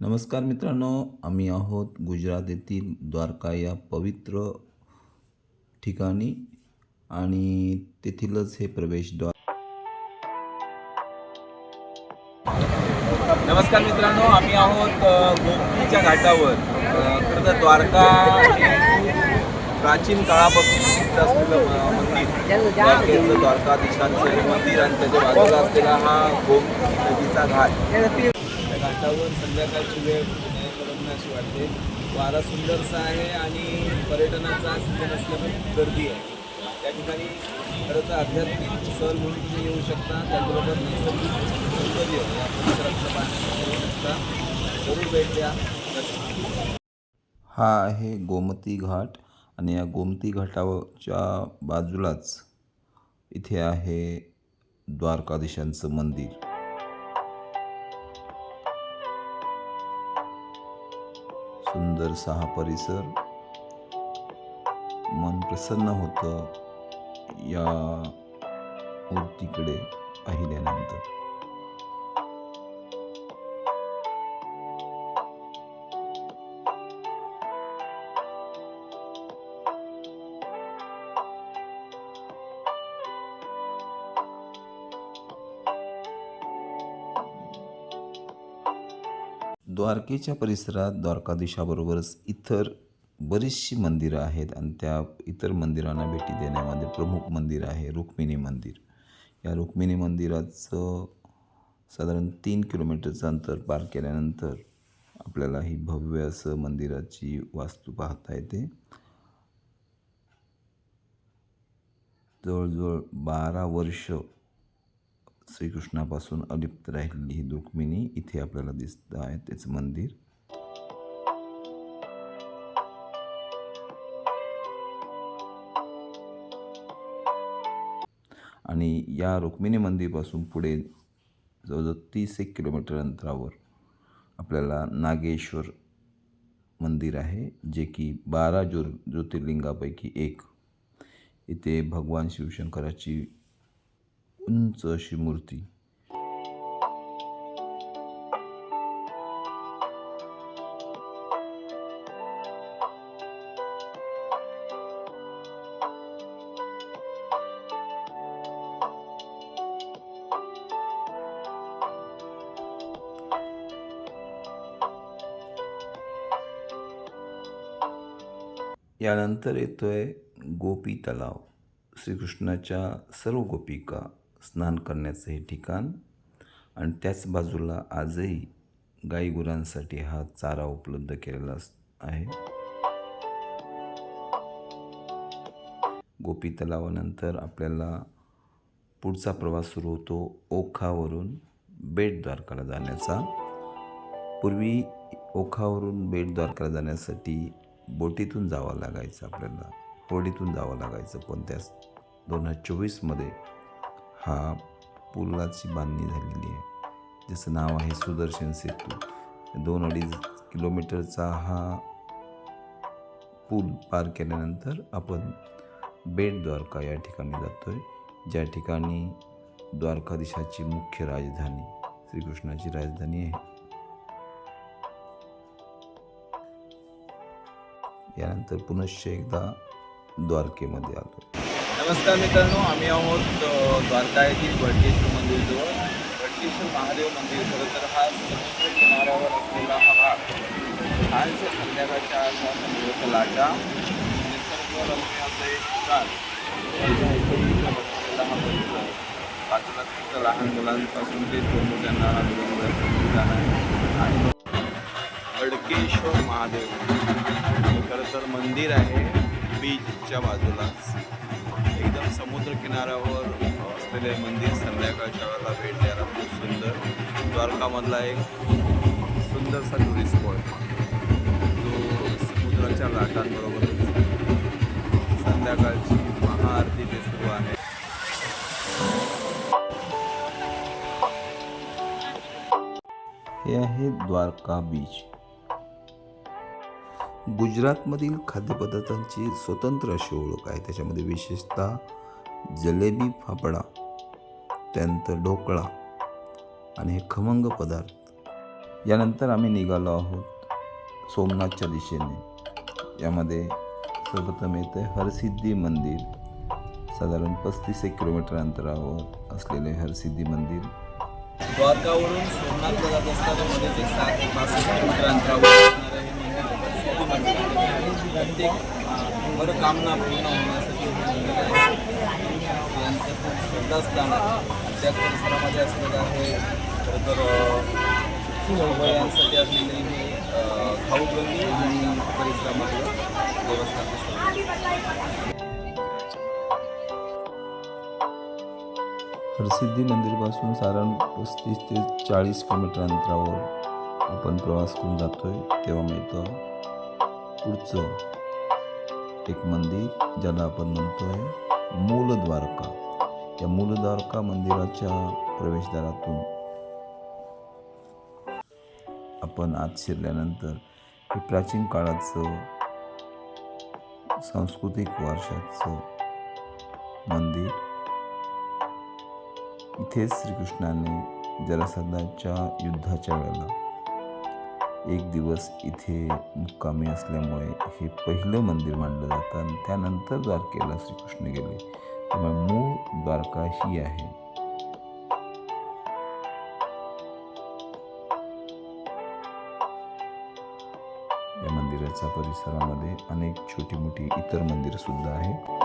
नमस्कार मित्रांनो, आम्ही आहोत गुजरात येथील द्वारका या पवित्र ठिकाणी आणि तेथीलच हे प्रवेशद्वार. नमस्कार मित्रांनो, आम्ही आहोत गोमतीच्या घाटावर. खरं तर द्वारका हे प्राचीन काळापासून प्रसिद्ध असलेलं मंदिर, द्वारकेचं द्वारकाधीशांचं हे मंदिर आणि त्याच्या बाजूला असलेला हा गोमती नदीचा घाट. त्या घाटावर संध्याकाळची वेळ नयनरम्य अशी वाटते. वारा सुंदरसा आहे आणि पर्यटनाचा सीजन असल्यामुळे गर्दी आहे. त्या ठिकाणी खरं तर आध्यात्मिक सहल म्हणून तुम्ही येऊ शकता. त्याचबरोबर नैसर्गिक सौंदर्य या परिसरातलं पाहण्यासाठी येऊ शकता. जरूर भेट द्या. हा आहे गोमती घाट आणि या गोमती घाटाच्या बाजूलाच इथे आहे द्वारकाधीशांचं मंदिर. सुंदरसा हा परिसर, मन प्रसन्न होतं या मूर्तीकडे पाहिल्यानंतर. द्वारकेच्या परिसरात द्वारकाधीशाबरोबरच इतर बरीचशी मंदिरं आहेत आणि त्या इतर मंदिरांना भेटी देण्यामध्ये प्रमुख मंदिर आहे रुक्मिणी मंदिर. या रुक्मिणी मंदिराचं साधारण 3 किलोमीटरचं अंतर पार केल्यानंतर आपल्याला ही भव्य असं मंदिराची वास्तू पाहता येते. जवळजवळ 12 वर्ष श्रीकृष्णापासून अलिप्त राहिलेली ही रुक्मिणी इथे आपल्याला दिसत आहे, त्याचं मंदिर. आणि या रुक्मिणी मंदिरपासून पुढे जवळजवळ 30 किलोमीटर अंतरावर आपल्याला नागेश्वर मंदिर आहे, जे की 12 ज्योतिर्लिंगापैकी एक. इथे भगवान शिवशंकराची उंच अशी मूर्ती. यानंतर येतोय गोपी तलाव. श्रीकृष्णाच्या सर्व गोपिका स्नान करण्याचं हे ठिकाण आणि त्याच बाजूला आजही गाई गुरांसाठी हा चारा उपलब्ध केलेला आहे. गोपी तलावानंतर आपल्याला पुढचा प्रवास सुरू होतो ओखावरून बेट द्वारकाला जाण्याचा. पूर्वी ओखावरून बेट द्वारकाला जाण्यासाठी बोटीतून जावं लागायचं, आपल्याला होडीतून जावं लागायचं. पण त्यास 2024मध्ये हा पुलाची बांधणी झालेली आहे, ज्याचं नाव आहे सुदर्शन सेतू. 2-2.5 किलोमीटरचा हा पूल पार केल्यानंतर आपण बेट द्वारका या ठिकाणी जातोय, ज्या ठिकाणी द्वारकाधीशाची मुख्य राजधानी, श्रीकृष्णाची राजधानी आहे. यानंतर पुनश्च एकदा द्वारकेमध्ये आलो. नमस्कार मित्रांनो, आम्ही आहोत द्वारका येथील भटकेश्वर मंदिरजवळ. भटकेश्वर महादेव मंदिर खरं तर हा समुद्र किनाऱ्यावर असलेला हा भाग. छानशा संध्याकाळच्या अशा समुद्राच्या लाटा, निसर्गरम्य असं एक ठिकाण. हा परिसर बाजूला फक्त लहान मुलांपासून ते मोठ्यांना ठिकाण आहे. आणि भटकेश्वर महादेव खरं तर मंदिर आहे बीचच्या बाजूलाच, एकदम समुद्र किनाऱ्यावर असलेले मंदिर. संध्याकाळच्या वेळेला भेट द्यायला खूप सुंदर. द्वारकामधला एक सुंदरसा टुरिस्ट स्पॉट, जो समुद्राच्या लाटांबरोबरच संध्याकाळची महाआरती ते सुरू आहे. हे आहे द्वारका बीच. गुजरातमधील खाद्यपदार्थांची स्वतंत्र अशी ओळख आहे. त्याच्यामध्ये विशेषतः जलेबी फाफडा, त्यानंतर ढोकळा आणि हे खमंग पदार्थ यानंतर आम्ही निघालो आहोत सोमनाथच्या दिशेने. यामध्ये सर्वप्रथम येतं हरसिद्धी मंदिर. साधारण 35 किलोमीटर अंतरावर असलेले हरसिद्धी मंदिर. द्वारकावरून सोमनाथला जात असताना मध्ये जे 65 किलोमीटर अंतरावर असणारं हे मंदिर आहे. प्रत्येक मनोकामना पूर्ण होण्यासाठी हे मंदिर आहे. यांचं खूप श्रद्धास्थान आहे. त्याच परिसरामध्ये असलेलं आहे खरं तर वयांसाठी असलेले हे खाऊगल्ली आणि परिसरामधलं देवस्थान असतं. हरसिद्धी मंदिरपासून साधारण 35 ते 40 किलोमीटर अंतरावर आपण प्रवास करून जातो आहे. तेव्हा मिळतं पुढचं एक मंदिर ज्याला आपण म्हणतो आहे मूलद्वारका. या मूलद्वारका मंदिराच्या प्रवेशद्वारातून आपण आत शिरल्यानंतर हे प्राचीन काळाचं सांस्कृतिक वारशाचं मंदिर. इथेच श्रीकृष्णाने जरासंधाच्या युद्धाच्या वेळेला एक दिवस इथे मुक्कामी असल्यामुळे हे पहिलं मंदिर मानलं जातं आणि त्यानंतर द्वारकेला श्रीकृष्ण गेले. त्यामुळे मूळ द्वारका ही आहे. या मंदिराच्या परिसरामध्ये अनेक छोटी मोठी इतर मंदिरं सुद्धा आहेत.